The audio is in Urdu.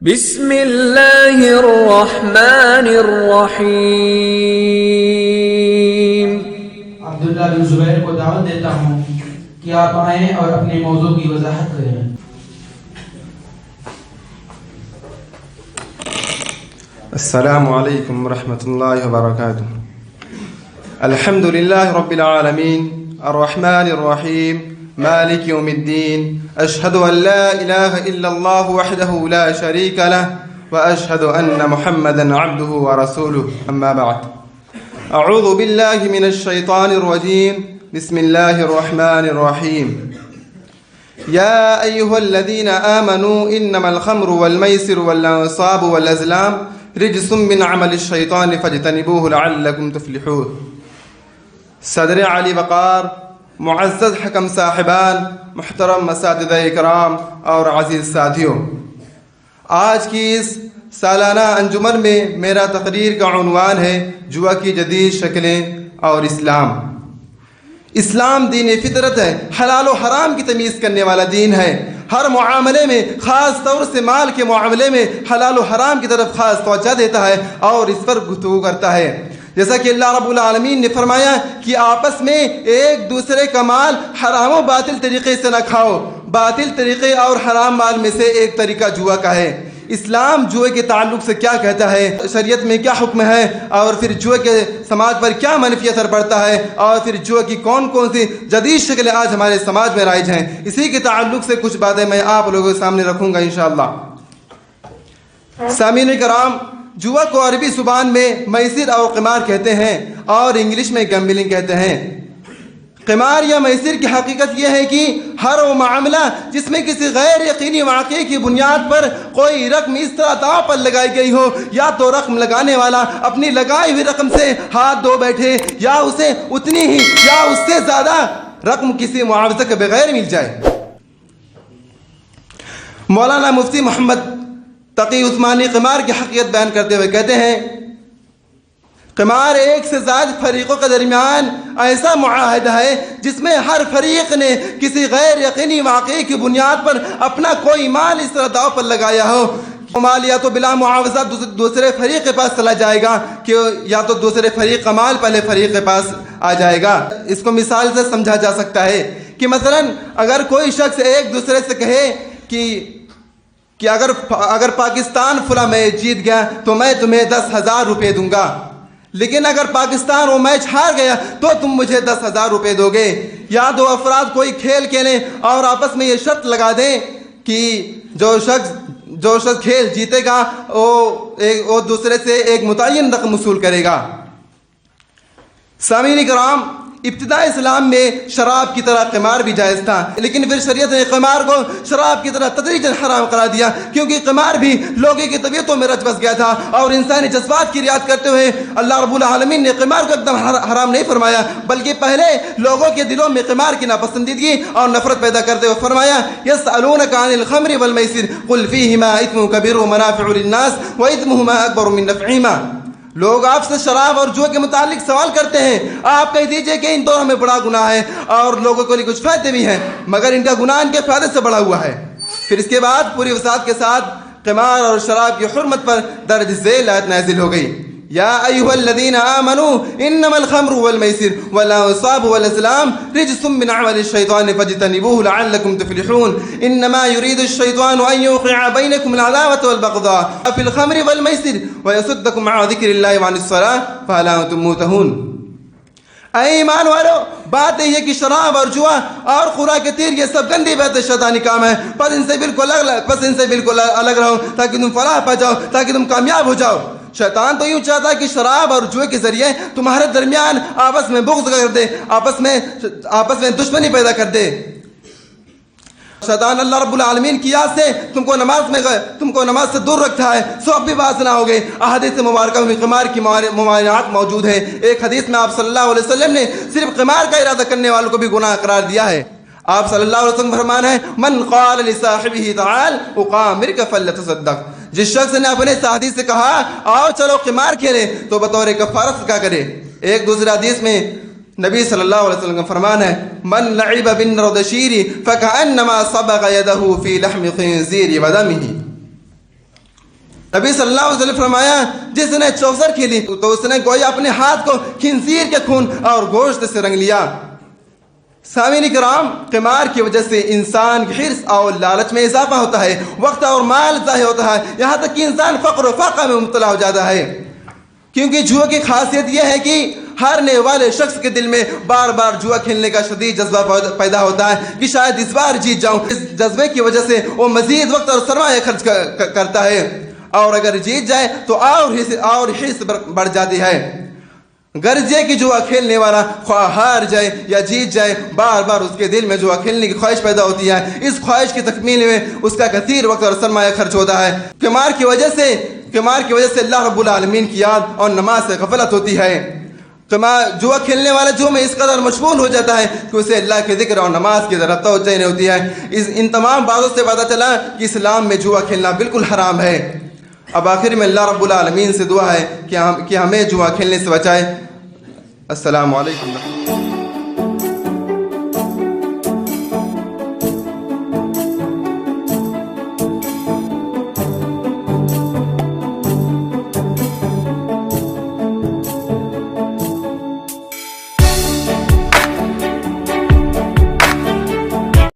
بسم اللہ الرحمن الرحیم۔ عبداللہ بن زبیر کو دعوت دیتا ہوں کہ آپ آئیں اور اپنے موضوع کی وضاحت کریں۔ السلام علیکم ورحمۃ اللہ وبرکاتہ۔ الحمد للہ رب العالمین الرحمن الرحیم مالک یوم الدین، اشہد ان لا الہ الا اللہ وحدہ لا شریک لہ واشہد ان محمدا عبدہ ورسولہ، اما بعد۔ اعوذ باللہ من الشیطان الرجیم، بسم اللہ الرحمن الرحیم۔ یا ایہا الذین آمنوا انما الخمر والمیسر والانصاب والازلام رجس من عمل الشیطان فاجتنبوه لعلکم تفلحون۔ صدر علی وقار، معزز حکم صاحبان، محترم اساتذہ اکرام اور عزیز ساتھیوں، آج کی اس سالانہ انجمن میں میرا تقریر کا عنوان ہے جوا کی جدید شکلیں اور اسلام۔ اسلام دین فطرت ہے، حلال و حرام کی تمیز کرنے والا دین ہے۔ ہر معاملے میں، خاص طور سے مال کے معاملے میں، حلال و حرام کی طرف خاص توجہ دیتا ہے اور اس پر گفتگو کرتا ہے۔ جیسا کہ اللہ رب العالمین نے فرمایا کہ آپس میں ایک دوسرے کا مال حرام و باطل طریقے سے نہ کھاؤ۔ باطل طریقے اور حرام مال میں سے ایک طریقہ جوا کا ہے۔ اسلام جوئے کے تعلق سے کیا کہتا ہے، شریعت میں کیا حکم ہے، اور پھر جوئے کے سماج پر کیا منفی اثر پڑتا ہے، اور پھر جوئے کی کون کون سی جدید شکلیں آج ہمارے سماج میں رائج ہیں، اسی کے تعلق سے کچھ باتیں میں آپ لوگوں کے سامنے رکھوں گا انشاءاللہ۔ سامعین کرام، جوا کو عربی زبان میں میسر اور قمار کہتے ہیں اور انگلش میں گیمبلنگ کہتے ہیں۔ قمار یا میسر کی حقیقت یہ ہے کہ ہر وہ معاملہ جس میں کسی غیر یقینی واقعے کی بنیاد پر کوئی رقم اس طرح داؤ پر لگائی گئی ہو، یا تو رقم لگانے والا اپنی لگائی ہوئی رقم سے ہاتھ دھو بیٹھے، یا اسے اتنی ہی یا اس سے زیادہ رقم کسی معاوضہ کے بغیر مل جائے۔ مولانا مفتی محمد تقی عثمانی قمار کی حقیقت بیان کرتے ہوئے کہتے ہیں، قمار ایک سے زائد فریقوں کے درمیان ایسا معاہدہ ہے جس میں ہر فریق نے کسی غیر یقینی واقعے کی بنیاد پر اپنا کوئی مال اس طرح داؤ پر لگایا ہو، مال یا تو بلا معاوضہ دوسرے فریق کے پاس چلا جائے گا، کہ یا تو دوسرے فریق کا مال پہلے فریق کے پاس آ جائے گا۔ اس کو مثال سے سمجھا جا سکتا ہے کہ مثلا اگر کوئی شخص ایک دوسرے سے کہے کہ اگر پاکستان فلاں میچ جیت گیا تو میں تمہیں 10,000 روپے دوں گا، لیکن اگر پاکستان وہ میچ ہار گیا تو تم مجھے 10,000 روپے دو گے۔ یا دو افراد کوئی کھیل کھیلیں اور آپس میں یہ شرط لگا دیں کہ جو شخص کھیل جیتے گا وہ دوسرے سے ایک متعین رقم وصول کرے گا۔ سامعین کرام، ابتدائی اسلام میں شراب کی طرح قمار بھی جائز تھا، لیکن پھر شریعت نے قمار کو شراب کی طرح تدریجاً حرام قرار دیا، کیونکہ قمار بھی لوگوں کی طبیعتوں میں رچ بس گیا تھا، اور انسانی جذبات کی رعایت کرتے ہوئے اللہ رب العالمین نے قمار کو ایک دم حرام نہیں فرمایا، بلکہ پہلے لوگوں کے دلوں میں قمار کی ناپسندیدگی اور نفرت پیدا کرتے ہوئے فرمایا، یسألونک عن الخمر والمیسر قل فیہما اثم کبیر ومنافع للناس واثمہما اکبر من نفعہما۔ لوگ آپ سے شراب اور جوئے کے متعلق سوال کرتے ہیں، آپ کہہ دیجئے کہ ان دونوں میں بڑا گناہ ہے اور لوگوں کو لیے کچھ فائدے بھی ہیں، مگر ان کا گناہ ان کے فائدے سے بڑا ہوا ہے۔ پھر اس کے بعد پوری وسعت کے ساتھ قمار اور شراب کی حرمت پر درج ذیل آیت نازل ہو گئی۔ یا ایھا الذین آمنوا انما الخمر والمیسر والانصاب والازلام رجس من عمل الشیطان فاجتنبوه لعلکم تفلحون انما یرید الشیطان ان یوقع بینکم العداوة والبغضاء فی الخمر والمیسر ویصدکم عن ذکر اللہ وعن الصلاۃ فہل انتم منتہون۔ اے ایمان والو، بات یہ ہے کہ شراب اور جوا اور خوراک کے تیر یہ سب گندی بات شیطانی کام ہے، بس ان سے بالکل الگ رہو تاکہ تم فلاح پا جاؤ، تاکہ تم کامیاب ہو جاؤ۔ شیطان تو یوں چاہتا ہے کہ شراب اور جوئے کے ذریعے تمہارے درمیان آپس میں بغض کر دے، آپس میں دشمنی پیدا کر دے۔ شیطان اللہ رب العالمین کی یاد سے تم کو نماز سے دور رکھتا ہے، سو اب بھی بات نہ ہو گئی۔ احادیث مبارکہ میں قمار کی ممانعات موجود ہیں۔ ایک حدیث میں آپ صلی اللہ علیہ وسلم نے صرف قمار کا ارادہ کرنے والوں کو بھی گناہ قرار دیا ہے۔ آپ صلی اللہ علیہ وسلم فرمان ہے، من قال لصاحبہ تعال اقامرک فلتصدق، جس شخص نے اپنے ساتھی سے کہا آؤ چلو قمار کھیلیں تو بطور کفارہ صدقہ کرے۔ ایک دوسرے حدیث میں نبی صلی اللہ علیہ وسلم کا فرمان ہے، من لعب بالنردشیر فکأنما صبغ یدہ فی لحم خنزیر ودمہ، نبی صلی اللہ علیہ وسلم فرمایا جس نے چوسر کھیلی تو اس نے گویا اپنے ہاتھ کو خنزیر کے خون اور گوشت سے رنگ لیا۔ سامعین کرام، قمار کی وجہ سے انسان کی حرص اور لالچ میں اضافہ ہوتا ہے، وقت اور مال ضائع ہوتا ہے، یہاں تک کہ انسان فقر و فاقہ میں مبتلا ہو جاتا ہے۔ کیونکہ جوا کی خاصیت یہ ہے کہ ہارنے والے شخص کے دل میں بار بار جوا کھیلنے کا شدید جذبہ پیدا ہوتا ہے کہ شاید اس بار جیت جاؤں۔ اس جذبے کی وجہ سے وہ مزید وقت اور سرمایہ خرچ کرتا ہے، اور اگر جیت جائے تو اور حرص بڑھ جاتی ہے۔ غرض یہ کہ جوا کھیلنے والا خواہ ہار جائے یا جیت جائے، بار بار اس کے دل میں جوا کھیلنے کی خواہش پیدا ہوتی ہے۔ اس خواہش کی تکمیل میں اس کا کثیر وقت اور سرمایہ خرچ ہوتا ہے۔ قمار کی وجہ سے اللہ رب العالمین کی یاد اور نماز سے غفلت ہوتی ہے۔ جوا کھیلنے والا جو میں اس قدر مشغول ہو جاتا ہے کہ اسے اللہ کے ذکر اور نماز کی طرف توجہ نہیں ہوتی ہے۔ ان تمام باتوں سے پتہ چلا کہ اسلام میں جوا کھیلنا بالکل حرام ہے۔ اب آخر میں اللہ رب العالمین سے دعا ہے کہ ہمیں جوا کھیلنے سے بچائے۔ السلام علیکم۔